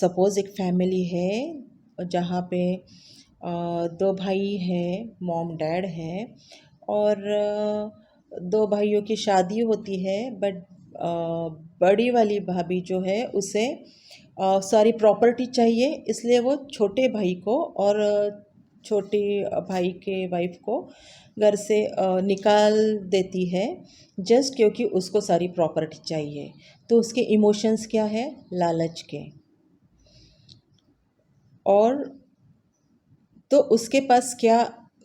Suppose एक family है जहाँ पे दो भाई हैं, मॉम डैड हैं और दो भाइयों की शादी होती है। बट बड़ी वाली भाभी जो है उसे सारी प्रॉपर्टी चाहिए, इसलिए वो छोटे भाई को और छोटी भाई के वाइफ को घर से निकाल देती है, जस्ट क्योंकि उसको सारी प्रॉपर्टी चाहिए। तो उसके इमोशंस क्या है? लालच के। और तो उसके पास क्या,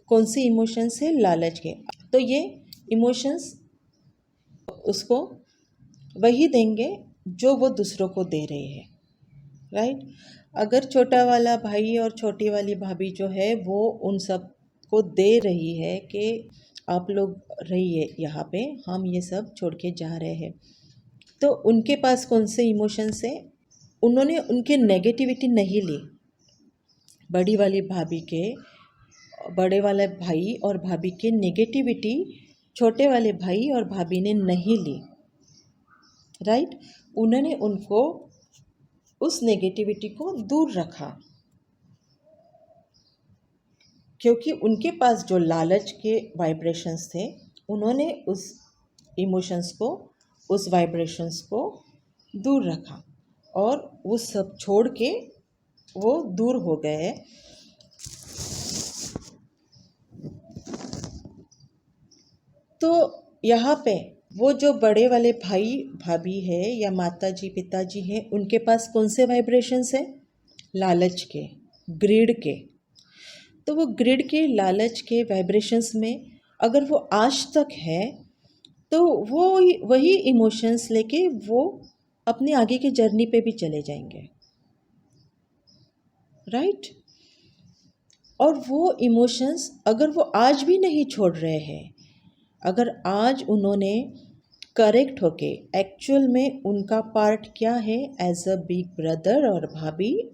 कौन सी इमोशंस है? लालच के। तो ये इमोशंस उसको वही देंगे जो वो दूसरों को दे रहे हैं, राइट। अगर छोटा वाला भाई और छोटी वाली भाभी जो है वो उन सब को दे रही है कि आप लोग रहिए यहाँ पे, हम ये सब छोड़ के जा रहे हैं, तो उनके पास कौन से इमोशंस है? उन्होंने उनके नेगेटिविटी नहीं ली। बड़ी वाली भाभी के, बड़े वाले भाई और भाभी के नेगेटिविटी छोटे वाले भाई और भाभी ने नहीं ली, राइट। उन्होंने उनको उस नेगेटिविटी को दूर रखा, क्योंकि उनके पास जो लालच के वाइब्रेशंस थे, उन्होंने उस इमोशंस को, उस वाइब्रेशंस को दूर रखा और वो सब छोड़ के वो दूर हो गए। तो यहाँ पे वो जो बड़े वाले भाई भाभी है या माता जी पिताजी हैं, उनके पास कौन से वाइब्रेशंस हैं? लालच के, ग्रीड के। तो वो ग्रीड के, लालच के वाइब्रेशंस में अगर वो आज तक है, तो वो वही इमोशंस लेके वो अपने आगे की जर्नी पे भी चले जाएंगे, राइट। और वो इमोशंस अगर वो आज भी नहीं छोड़ रहे हैं, अगर आज उन्होंने करेक्ट होके एक्चुअल में उनका पार्ट क्या है एज अ बिग ब्रदर और भाभी,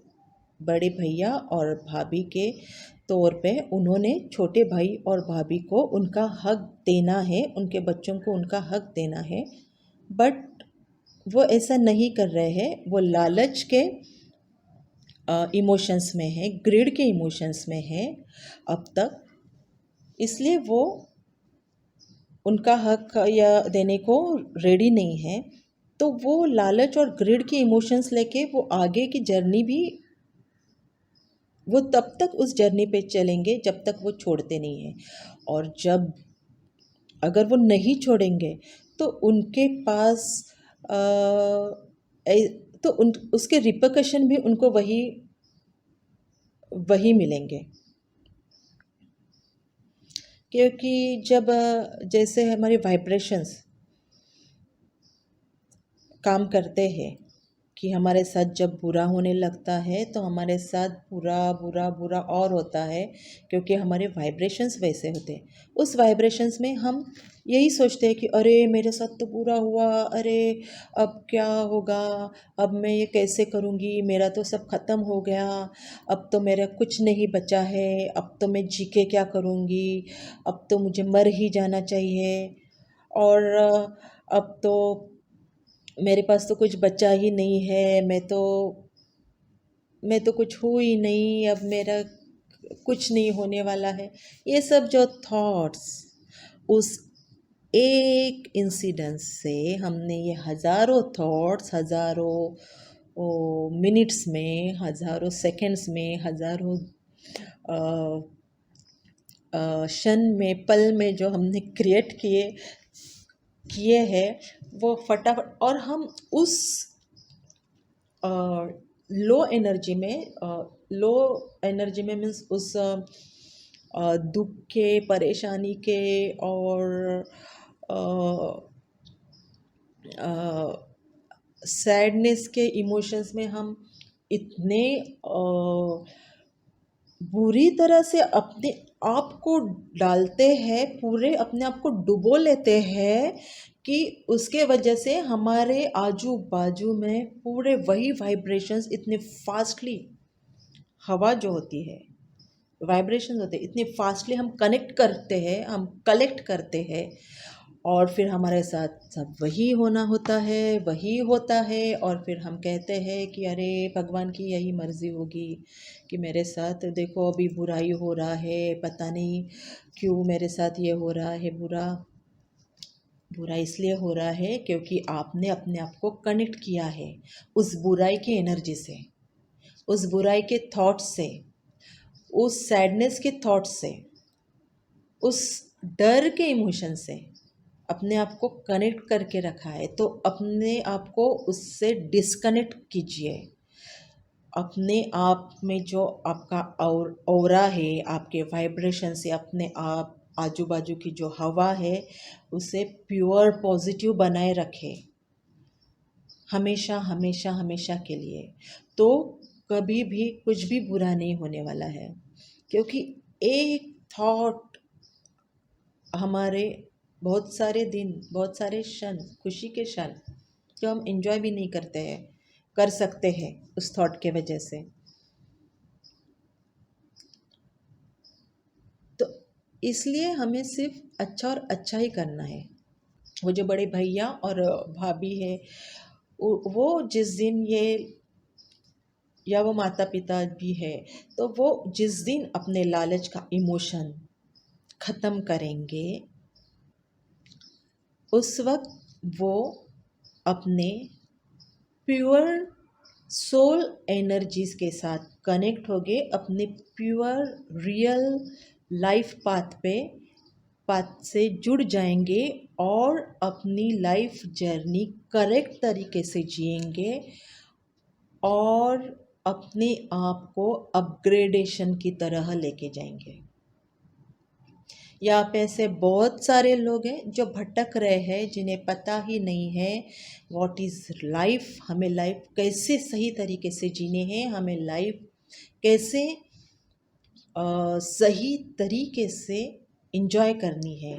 बड़े भैया और भाभी के तौर पे उन्होंने छोटे भाई और भाभी को उनका हक देना है, उनके बच्चों को उनका हक देना है। बट वो ऐसा नहीं कर रहे हैं, वो लालच के इमोशंस में है, ग्रिड के इमोशंस में है अब तक, इसलिए वो उनका हक या देने को रेडी नहीं है। तो वो लालच और ग्रिड के इमोशंस लेके वो आगे की जर्नी भी, वो तब तक उस जर्नी पे चलेंगे जब तक वो छोड़ते नहीं हैं। और जब अगर वो नहीं छोड़ेंगे तो उनके पास अ, तो उसके रिperकशन भी उनको वही वही मिलेंगे। क्योंकि जब जैसे हमारे वाइब्रेशंस काम करते हैं कि हमारे साथ जब बुरा होने लगता है तो हमारे साथ बुरा बुरा बुरा और होता है, क्योंकि हमारे वाइब्रेशंस वैसे होते हैं। उस वाइब्रेशंस में हम यही सोचते हैं कि अरे मेरे साथ तो बुरा हुआ, अरे अब क्या होगा, अब मैं ये कैसे करूँगी, मेरा तो सब ख़त्म हो गया, अब तो मेरा कुछ नहीं बचा है, अब तो मैं जी के क्या करूँगी, अब तो मुझे मर ही जाना चाहिए, और अब तो मेरे पास तो कुछ बचा ही नहीं है, मैं तो कुछ हूँ ही नहीं, अब मेरा कुछ नहीं होने वाला है। ये सब जो थॉट्स, उस एक इंसिडेंस से हमने ये हज़ारों थॉट्स, हज़ारों मिनट्स में, हज़ारों सेकंड्स में, हज़ारों क्षण में, पल में जो हमने क्रिएट किए हैं, वो फटाफट, और हम उस लो एनर्जी में, लो एनर्जी में मीन्स उस दुख के, परेशानी के और सैडनेस के इमोशंस में हम इतने बुरी तरह से अपने आप को डालते हैं, पूरे अपने आप को डुबो लेते हैं कि उसके वजह से हमारे आजू बाजू में पूरे वही वाइब्रेशंस इतने फास्टली, हवा जो होती है, वाइब्रेशंस होते हैं, इतने फास्टली हम कनेक्ट करते हैं, हम कलेक्ट करते हैं, और फिर हमारे साथ सब वही होना होता है, वही होता है, और फिर हम कहते हैं कि अरे भगवान की यही मर्ज़ी होगी कि मेरे साथ देखो अभी बुराई हो रहा है, पता नहीं क्यों मेरे साथ ये हो रहा है बुरा। बुरा इसलिए हो रहा है क्योंकि आपने अपने आप को कनेक्ट किया है उस बुराई की एनर्जी से, उस बुराई के थॉट से, उस सैडनेस के थॉट से, उस डर के इमोशन से अपने आप को कनेक्ट करके रखा है। तो अपने आप को उससे डिस्कनेक्ट कीजिए। अपने आप में जो आपका ऑरा है, आपके वाइब्रेशन से अपने आप आजू बाजू की जो हवा है उसे प्योर पॉजिटिव बनाए रखें, हमेशा हमेशा हमेशा के लिए। तो कभी भी कुछ भी बुरा नहीं होने वाला है, क्योंकि एक थॉट हमारे बहुत सारे दिन, बहुत सारे क्षण, खुशी के क्षण जो हम एंजॉय भी नहीं करते हैं, कर सकते हैं उस थॉट के वजह से। तो इसलिए हमें सिर्फ अच्छा और अच्छा ही करना है। वो जो बड़े भैया और भाभी है, वो जिस दिन ये, या वो माता पिता भी है, तो वो जिस दिन अपने लालच का इमोशन ख़त्म करेंगे, उस वक्त वो अपने प्योर सोल एनर्जीज के साथ कनेक्ट हो गए, अपने प्योर रियल लाइफ पाथ से जुड़ जाएंगे और अपनी लाइफ जर्नी करेक्ट तरीके से जिएंगे और अपने आप को अपग्रेडेशन की तरह लेके जाएंगे। यहाँ पे ऐसे बहुत सारे लोग हैं जो भटक रहे हैं, जिन्हें पता ही नहीं है व्हाट इज़ लाइफ, हमें लाइफ कैसे सही तरीके से जीने हैं, हमें लाइफ कैसे सही तरीके से एंजॉय करनी है।